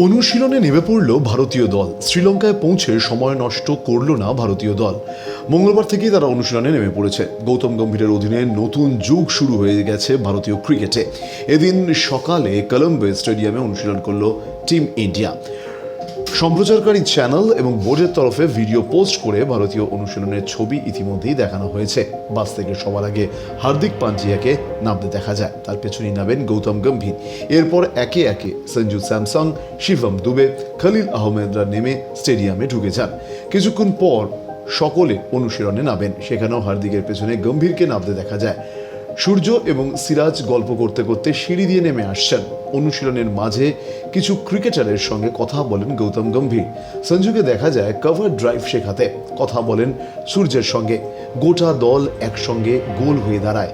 অনুশীলনে নেমে পড়ল ভারতীয় দল। শ্রীলঙ্কায় পৌঁছে সময় নষ্ট করল না ভারতীয় দল। মঙ্গলবার থেকেই তারা অনুশীলনে নেমে পড়েছে। গৌতম গম্ভীরের অধীনে নতুন যুগ শুরু হয়ে গেছে ভারতীয় ক্রিকেটে। এদিন সকালে কলম্বো স্টেডিয়ামে অনুশীলন করল টিম ইন্ডিয়া। সম্প্রচারকারী চ্যানেল এবং বোর্ডের তরফে ভিডিও পোস্ট করে ভারতীয় অনুশীলনের ছবি ইতিমধ্যেই দেখানো হয়েছে। বাস থেকে সবার আগে হার্দিক পান্ডিয়াকে নামতে দেখা যায়, তার পেছনেই নামেন গৌতম গম্ভীর। এরপর একে একে সঞ্জু স্যামসং, শিবম দুবে, খলিল আহমেদরা নেমে স্টেডিয়ামে ঢুকে যান। কিছুক্ষণ পর সকলে অনুশীলনে নামেন। সেখানেও হার্দিকের পেছনে গম্ভীরকে নামতে দেখা যায়। সূর্য এবং সিরাজ গল্প করতে করতে সিঁড়ি দিয়ে নেমে আসছেন। অনুশীলনের মাঝে কিছু ক্রিকেটারের সঙ্গে কথা বলেন গৌতম গম্ভীর। সঞ্জুকে দেখা যায় কভার ড্রাইভ শেখাতে। কথা বলেন সূর্যের সঙ্গে। গোটা দল একসঙ্গে গোল হয়ে দাঁড়ায়।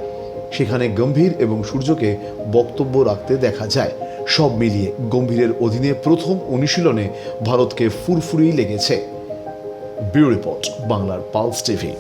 সেখানে গম্ভীর এবং সূর্যকে বক্তব্য রাখতে দেখা যায়। সব মিলিয়ে গম্ভীরের অধীনে প্রথম অনুশীলনে ভারতকে ফুরফুরি লেগেছে। ব্যুরো রিপোর্ট, বাংলার পালস টিভি।